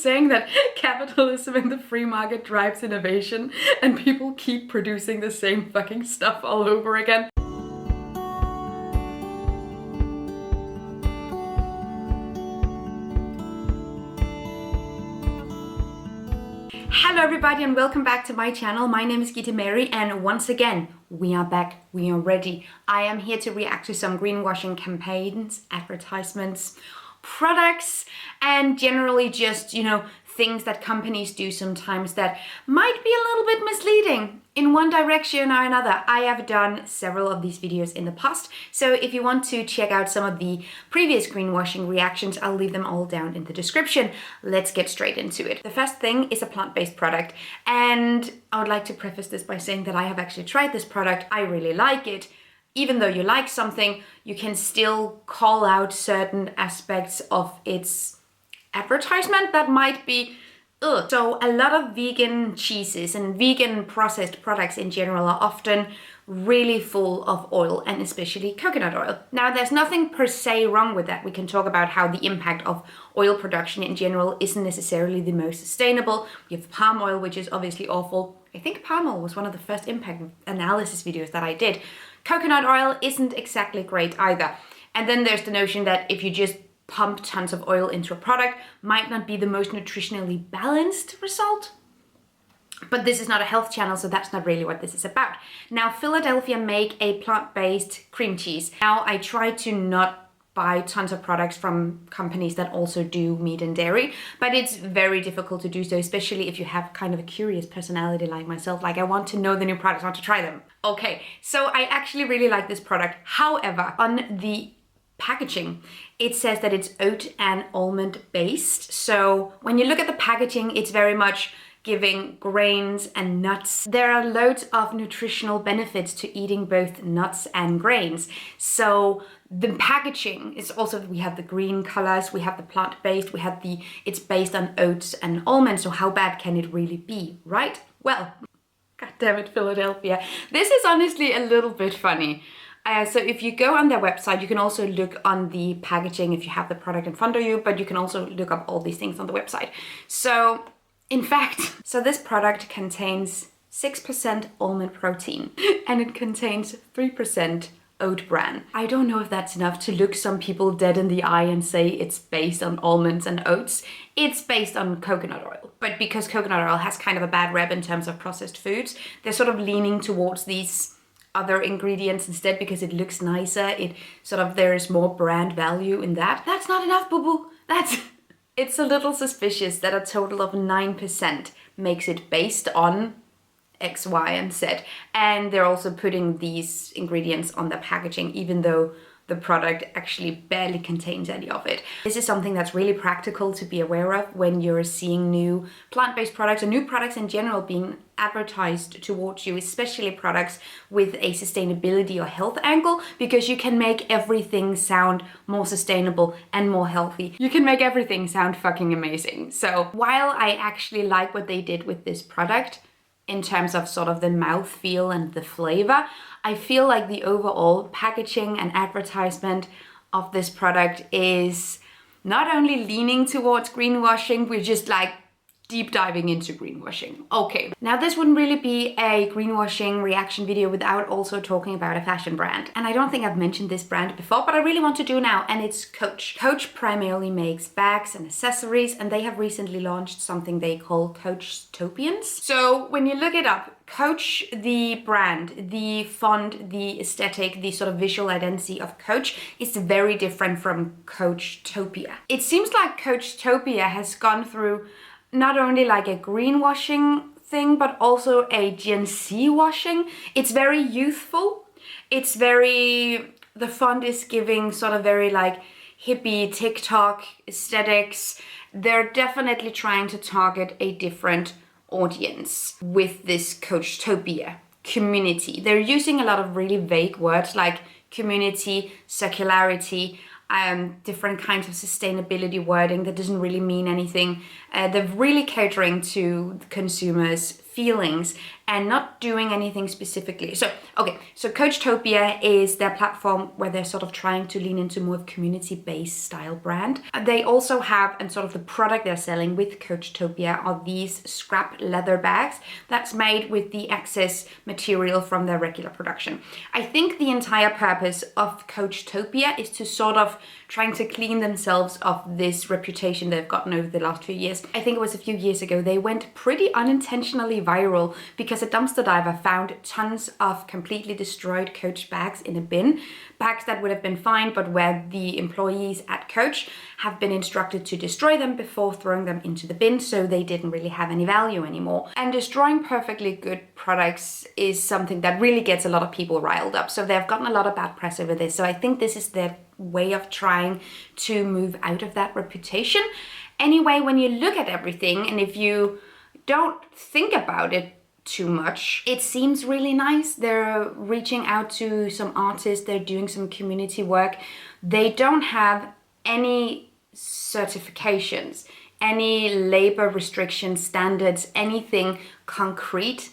saying that capitalism and the free market drives innovation and people keep producing the same fucking stuff all over again. Hello everybody and welcome back to my channel. My name is Gitte Mary and once again, we are back, we are ready. I am here to react to some greenwashing campaigns, advertisements, products, and generally just, things that companies do sometimes that might be a little bit misleading in one direction or another. I have done several of these videos in the past, so if you want to check out some of the previous greenwashing reactions, I'll leave them all down in the description. Let's get straight into it. The first thing is a plant-based product, and I would like to preface this by saying that I have actually tried this product. I really like it. Even though you like something, you can still call out certain aspects of its advertisement that might be ugh. So a lot of vegan cheeses and vegan processed products in general are often really full of oil, and especially coconut oil. Now, there's nothing per se wrong with that. We can talk about how the impact of oil production in general isn't necessarily the most sustainable. We have palm oil, which is obviously awful. I think palm oil was one of the first impact analysis videos that I did. Coconut oil isn't exactly great either. And then there's the notion that if you just pump tons of oil into a product, might not be the most nutritionally balanced result. But this is not a health channel, so that's not really what this is about. Now, Philadelphia make a plant-based cream cheese. Now, I try to not buy tons of products from companies that also do meat and dairy, but it's very difficult to do so, especially if you have kind of a curious personality like myself. Like, I want to know the new products, I want to try them. Okay, so I actually really like this product. However, on the packaging, it says that it's oat and almond based. So when you look at the packaging, it's very much giving grains and nuts. There are loads of nutritional benefits to eating both nuts and grains. So the packaging is also, we have the green colors, we have the plant-based, we have it's based on oats and almonds. So how bad can it really be, right? Well, God damn it, Philadelphia. This is honestly a little bit funny. So if you go on their website, you can also look on the packaging if you have the product in front of you, but you can also look up all these things on the website. So in fact, this product contains 6% almond protein and it contains 3% oat bran. I don't know if that's enough to look some people dead in the eye and say it's based on almonds and oats. It's based on coconut oil. But because coconut oil has kind of a bad rep in terms of processed foods, they're sort of leaning towards these other ingredients instead because it looks nicer. There is more brand value in that. That's not enough, boo-boo. It's a little suspicious that a total of 9% makes it based on X, Y, and Z. And they're also putting these ingredients on the packaging, even though the product actually barely contains any of it. This is something that's really practical to be aware of when you're seeing new plant-based products or new products in general being advertised towards you, especially products with a sustainability or health angle, because you can make everything sound more sustainable and more healthy. You can make everything sound fucking amazing. So while I actually like what they did with this product, in terms of sort of the mouthfeel and the flavor, I feel like the overall packaging and advertisement of this product is not only leaning towards greenwashing, we're just like deep diving into greenwashing. Okay, now this wouldn't really be a greenwashing reaction video without also talking about a fashion brand. And I don't think I've mentioned this brand before, but I really want to do now, and it's Coach. Coach primarily makes bags and accessories, and they have recently launched something they call Coachtopians. So when you look it up, Coach, the brand, the font, the aesthetic, the sort of visual identity of Coach is very different from Coachtopia. It seems like Coachtopia has gone through not only like a greenwashing thing, but also a Gen Z washing. It's very youthful. It's very, the font is giving sort of very like hippie TikTok aesthetics. They're definitely trying to target a different audience with this Coachtopia community. They're using a lot of really vague words like community, circularity, different kinds of sustainability wording that doesn't really mean anything. They're really catering to consumers' feelings and not doing anything specifically. So Coachtopia is their platform where they're sort of trying to lean into more of community-based style brand. They also have, and sort of the product they're selling with Coachtopia are these scrap leather bags that's made with the excess material from their regular production. I think the entire purpose of Coachtopia is to sort of trying to clean themselves of this reputation they've gotten over the last few years. I think it was a few years ago, they went pretty unintentionally viral because a dumpster diver found tons of completely destroyed Coach bags in a bin. Bags that would have been fine, but where the employees at Coach have been instructed to destroy them before throwing them into the bin, so they didn't really have any value anymore. And destroying perfectly good products is something that really gets a lot of people riled up. So they've gotten a lot of bad press over this. So I think this is their way of trying to move out of that reputation. Anyway, when you look at everything, and if you don't think about it too much, it seems really nice. They're reaching out to some artists, they're doing some community work. They don't have any certifications, any labor restrictions, standards, anything concrete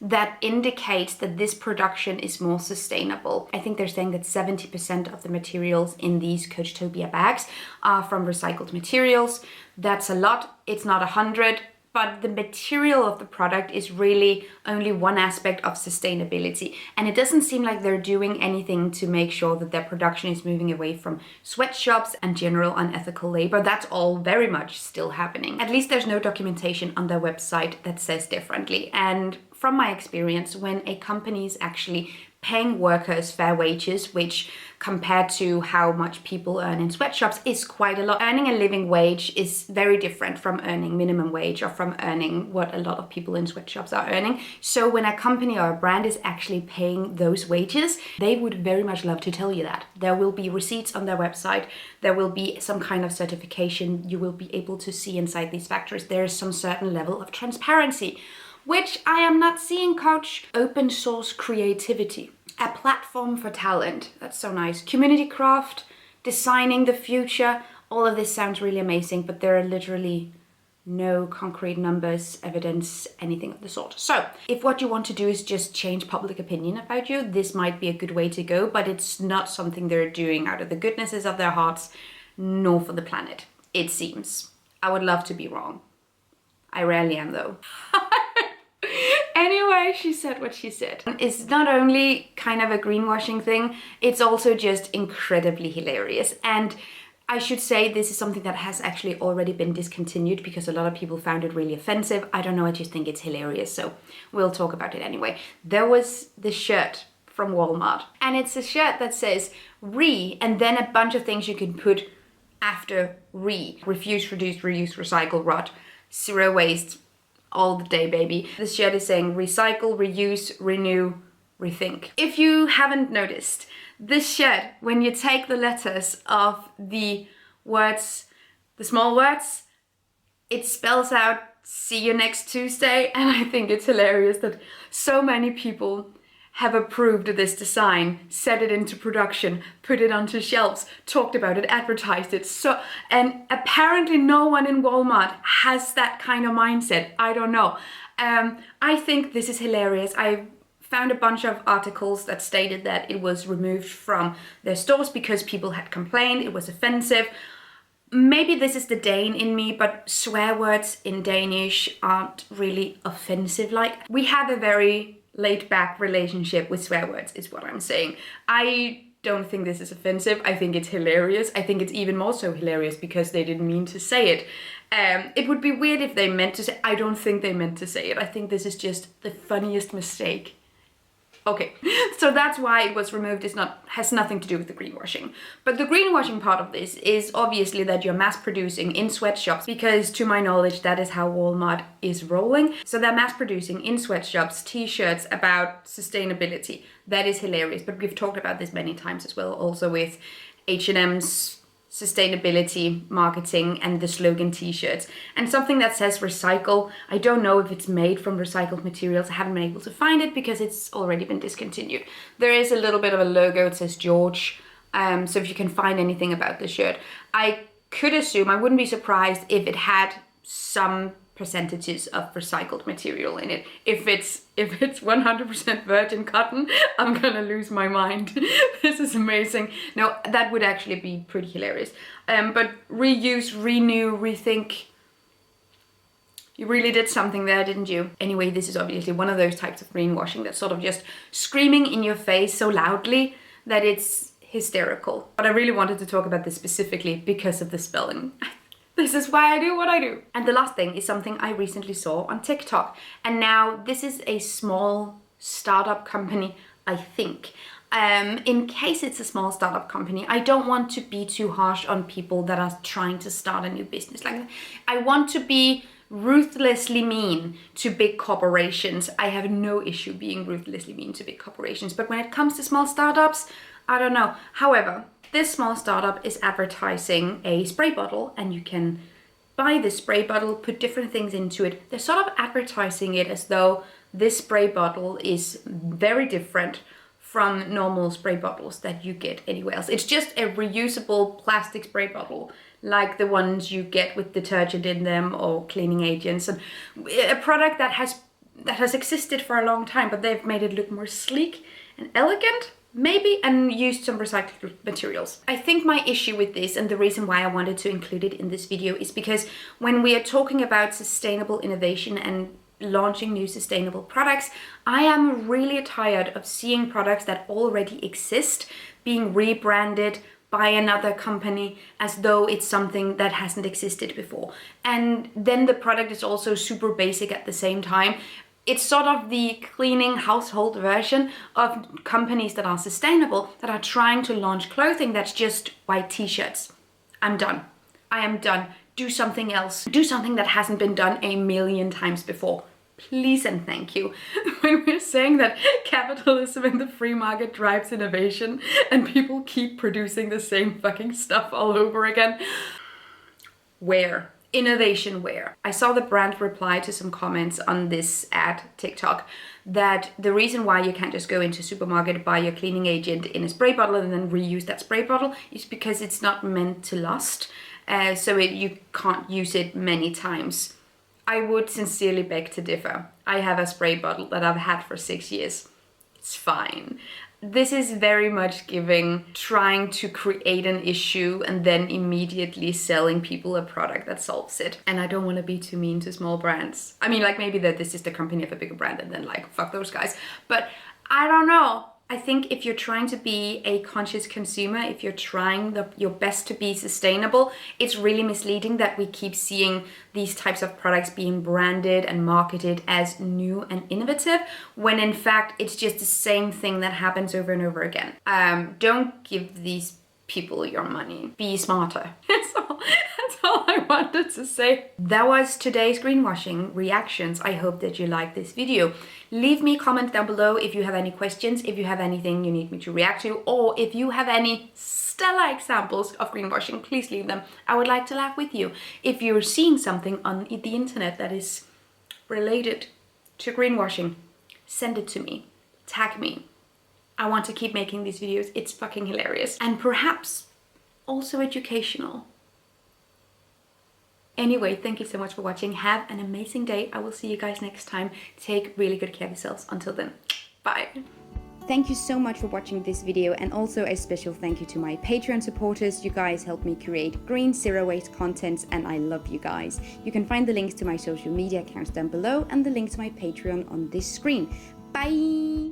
that indicates that this production is more sustainable. I think they're saying that 70% of the materials in these Coachtopia bags are from recycled materials. That's a lot. It's not 100, but the material of the product is really only one aspect of sustainability. And it doesn't seem like they're doing anything to make sure that their production is moving away from sweatshops and general unethical labor. That's all very much still happening. At least there's no documentation on their website that says differently. And from my experience, when a company is actually paying workers fair wages, which compared to how much people earn in sweatshops is quite a lot. Earning a living wage is very different from earning minimum wage or from earning what a lot of people in sweatshops are earning. So when a company or a brand is actually paying those wages, they would very much love to tell you that. There will be receipts on their website. There will be some kind of certification. You will be able to see inside these factories. There is some certain level of transparency, which I am not seeing. Coach. Open source creativity, a platform for talent. That's so nice. Community craft, designing the future. All of this sounds really amazing, but there are literally no concrete numbers, evidence, anything of the sort. So if what you want to do is just change public opinion about you, this might be a good way to go, but it's not something they're doing out of the goodnesses of their hearts, nor for the planet, it seems. I would love to be wrong. I rarely am though. Anyway, she said what she said. It's not only kind of a greenwashing thing, it's also just incredibly hilarious. And I should say this is something that has actually already been discontinued because a lot of people found it really offensive. I don't know, I just think it's hilarious, so we'll talk about it anyway. There was this shirt from Walmart, and it's a shirt that says re, and then a bunch of things you can put after re. Refuse, reduce, reuse, recycle, rot, zero waste, all the day, baby. This shirt is saying recycle, reuse, renew, rethink. If you haven't noticed, this shirt, when you take the letters of the words, the small words, it spells out see you next Tuesday. And I think it's hilarious that so many people have approved this design, set it into production, put it onto shelves, talked about it, advertised it. So, and apparently no one in Walmart has that kind of mindset. I don't know. I think this is hilarious. I found a bunch of articles that stated that it was removed from their stores because people had complained it was offensive. Maybe this is the Dane in me, but swear words in Danish aren't really offensive. Like, we have a very laid back relationship with swear words is what I'm saying. I don't think this is offensive. I think it's hilarious. I think it's even more so hilarious because they didn't mean to say it. It would be weird if they meant to say, I don't think they meant to say it. I think this is just the funniest mistake. Okay, so that's why it was removed. Has nothing to do with the greenwashing. But the greenwashing part of this is obviously that you're mass producing in sweatshops, because to my knowledge, that is how Walmart is rolling. So they're mass producing in sweatshops t-shirts about sustainability. That is hilarious, but we've talked about this many times as well, also with H&M's sustainability marketing and the slogan t-shirts. And something that says recycle, I don't know if it's made from recycled materials. I haven't been able to find it because it's already been discontinued. There is a little bit of a logo, it says George. So if you can find anything about the shirt, I could assume, I wouldn't be surprised if it had some percentages of recycled material in it. If it's 100% virgin cotton, I'm gonna lose my mind. This is amazing. No, that would actually be pretty hilarious. But reuse, renew, rethink. You really did something there, didn't you? Anyway, this is obviously one of those types of greenwashing that's sort of just screaming in your face so loudly that it's hysterical. But I really wanted to talk about this specifically because of the spelling. This is why I do what I do. And the last thing is something I recently saw on TikTok. And now this is a small startup company, I think. In case it's a small startup company, I don't want to be too harsh on people that are trying to start a new business. Like, I want to be ruthlessly mean to big corporations. I have no issue being ruthlessly mean to big corporations. But when it comes to small startups, I don't know. However, this small startup is advertising a spray bottle, and you can buy this spray bottle, put different things into it. They're sort of advertising it as though this spray bottle is very different from normal spray bottles that you get anywhere else. It's just a reusable plastic spray bottle, like the ones you get with detergent in them or cleaning agents, and a product that has existed for a long time, but they've made it look more sleek and elegant, maybe, and used some recycled materials. I think my issue with this, and the reason why I wanted to include it in this video, is because when we are talking about sustainable innovation and launching new sustainable products, I am really tired of seeing products that already exist being rebranded by another company as though it's something that hasn't existed before. And then the product is also super basic at the same time. It's sort of the cleaning household version of companies that are sustainable, that are trying to launch clothing that's just white t-shirts. I'm done. I am done. Do something else. Do something that hasn't been done a million times before. Please and thank you. When we're saying that capitalism and the free market drives innovation and people keep producing the same fucking stuff all over again, where? Innovation where? I saw the brand reply to some comments on this ad TikTok that the reason why you can't just go into supermarket, buy your cleaning agent in a spray bottle and then reuse that spray bottle is because it's not meant to last. You can't use it many times. I would sincerely beg to differ. I have a spray bottle that I've had for 6 years. It's fine. This is very much trying to create an issue and then immediately selling people a product that solves it. And I don't want to be too mean to small brands. I mean, like, maybe that this is the company of a bigger brand and then like, fuck those guys. But I don't know. I think if you're trying to be a conscious consumer, if you're trying your best to be sustainable, it's really misleading that we keep seeing these types of products being branded and marketed as new and innovative, when in fact it's just the same thing that happens over and over again. Don't give these people your money. Be smarter. That's all I wanted to say. That was today's greenwashing reactions. I hope that you liked this video. Leave me a comment down below if you have any questions, if you have anything you need me to react to, or if you have any stellar examples of greenwashing, please leave them. I would like to laugh with you. If you're seeing something on the internet that is related to greenwashing, send it to me. Tag me. I want to keep making these videos. It's fucking hilarious. And perhaps also educational. Anyway, thank you so much for watching. Have an amazing day. I will see you guys next time. Take really good care of yourselves. Until then, bye. Thank you so much for watching this video, and also a special thank you to my Patreon supporters. You guys help me create green, zero waste content, and I love you guys. You can find the links to my social media accounts down below and the link to my Patreon on this screen. Bye!